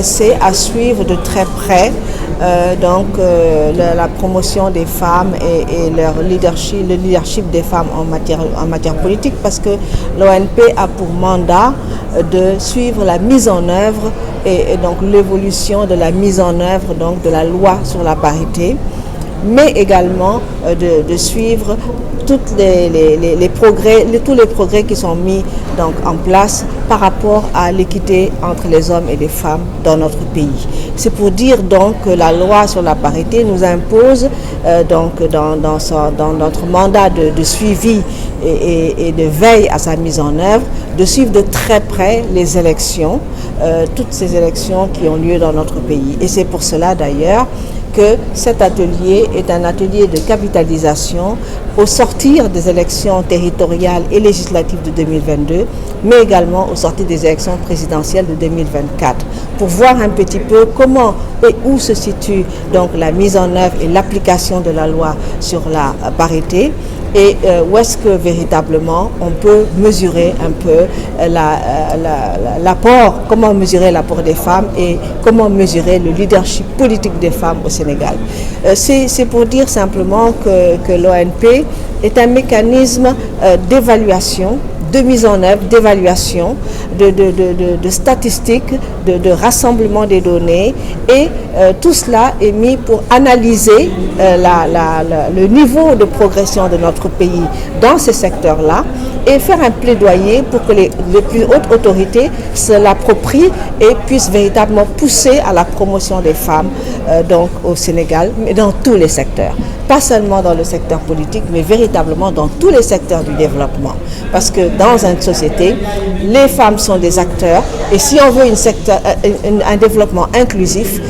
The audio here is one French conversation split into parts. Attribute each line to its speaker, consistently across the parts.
Speaker 1: C'est à suivre de très près la promotion des femmes et leur leadership, le leadership des femmes en matière politique, parce que l'ONP a pour mandat de suivre la mise en œuvre et donc l'évolution de la mise en œuvre donc de la loi sur la parité, mais également de suivre tous les progrès qui sont mis donc en place par rapport à l'équité entre les hommes et les femmes dans notre pays. C'est pour dire donc que la loi sur la parité nous impose dans notre mandat de suivi et de veille à sa mise en œuvre, de suivre de très près les élections, toutes ces élections qui ont lieu dans notre pays. Et c'est pour cela d'ailleurs que cet atelier est un atelier de capitalisation au sortir des élections territoriales et législatives de 2022, mais également au sortir des élections présidentielles de 2024, pour voir un petit peu comment et où se situe donc la mise en œuvre et l'application de la loi sur la parité, et où est-ce que véritablement on peut mesurer un peu l'apport, comment mesurer l'apport des femmes et comment mesurer le leadership politique des femmes au Sénégal. C'est pour dire simplement que l'ONP est un mécanisme d'évaluation, de mise en œuvre, d'évaluation, de statistiques, de rassemblement des données, et tout cela est mis pour analyser le niveau de progression de notre pays dans ces secteurs-là et faire un plaidoyer pour que les plus hautes autorités se l'approprient et puissent véritablement pousser à la promotion des femmes donc au Sénégal, mais dans tous les secteurs. Pas seulement dans le secteur politique, mais véritablement dans tous les secteurs du développement. Parce que dans une société, les femmes sont des acteurs, et si on veut un développement inclusif,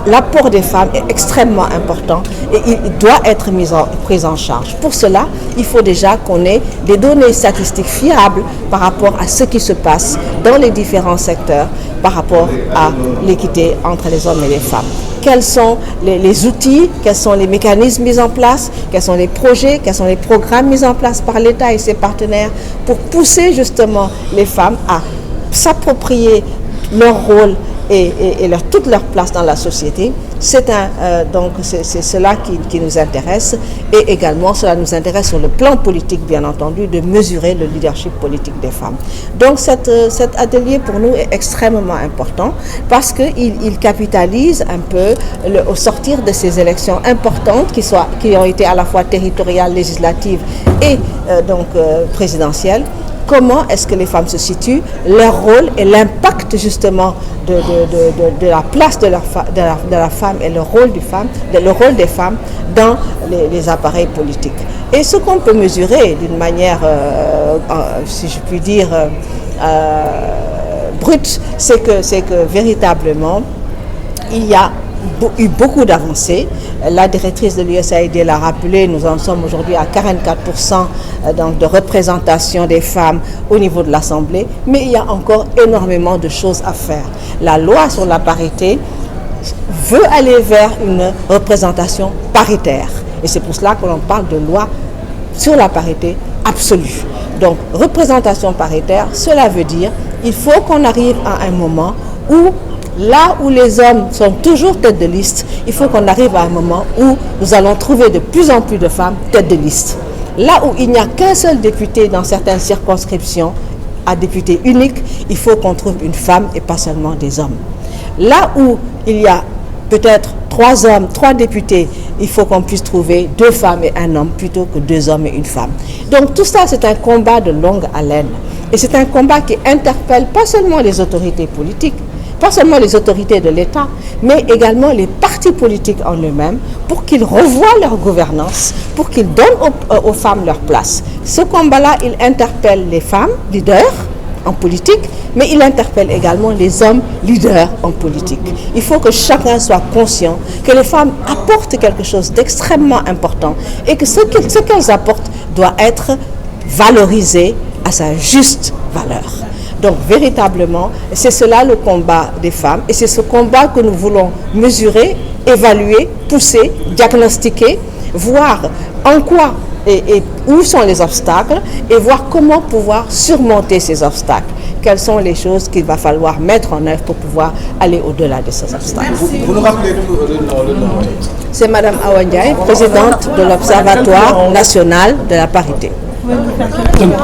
Speaker 1: l'apport des femmes est extrêmement important et il doit être pris en charge. Pour cela, il faut déjà qu'on ait des données statistiques fiables par rapport à ce qui se passe dans les différents secteurs par rapport à l'équité entre les hommes et les femmes. Quels sont les outils, quels sont les mécanismes mis en place, quels sont les projets, quels sont les programmes mis en place par l'État et ses partenaires pour pousser justement les femmes à s'approprier leur rôle et toute leur place dans la société. C'est cela qui nous intéresse, et également cela nous intéresse sur le plan politique, bien entendu, de mesurer le leadership politique des femmes. Donc cet atelier pour nous est extrêmement important parce qu'il capitalise un peu au sortir de ces élections importantes qui ont été à la fois territoriales, législatives et présidentielles. Comment est-ce que les femmes se situent, leur rôle et l'impact justement de la place de la femme et le rôle des femmes dans les appareils politiques. Et ce qu'on peut mesurer d'une manière, si je puis dire, brute, c'est que véritablement, il y a eu beaucoup d'avancées. La directrice de l'USAID l'a rappelé, nous en sommes aujourd'hui à 44% de représentation des femmes au niveau de l'Assemblée, mais il y a encore énormément de choses à faire. La loi sur la parité veut aller vers une représentation paritaire, et c'est pour cela que l'on parle de loi sur la parité absolue. Donc, représentation paritaire, cela veut dire qu'il faut qu'on arrive à un moment où là où les hommes sont toujours tête de liste, il faut qu'on arrive à un moment où nous allons trouver de plus en plus de femmes tête de liste. Là où il n'y a qu'un seul député dans certaines circonscriptions, à député unique, il faut qu'on trouve une femme et pas seulement des hommes. Là où il y a peut-être 3 hommes, 3 députés, il faut qu'on puisse trouver 2 femmes et un homme plutôt que 2 hommes et une femme. Donc tout ça, c'est un combat de longue haleine. Et c'est un combat qui interpelle pas seulement les autorités politiques, pas seulement les autorités de l'État, mais également les partis politiques en eux-mêmes, pour qu'ils revoient leur gouvernance, pour qu'ils donnent aux femmes leur place. Ce combat-là, il interpelle les femmes leaders en politique, mais il interpelle également les hommes leaders en politique. Il faut que chacun soit conscient que les femmes apportent quelque chose d'extrêmement important et que ce qu'elles apportent doit être valorisé à sa juste valeur. Donc véritablement, c'est cela le combat des femmes, et c'est ce combat que nous voulons mesurer, évaluer, pousser, diagnostiquer, voir en quoi et où sont les obstacles, et voir comment pouvoir surmonter ces obstacles. quelles sont les choses qu'il va falloir mettre en œuvre pour pouvoir aller au-delà de ces obstacles.
Speaker 2: Vous nous rappelez le nom.
Speaker 1: C'est Madame Awa Ndiaye, présidente de l'Observatoire national de la parité.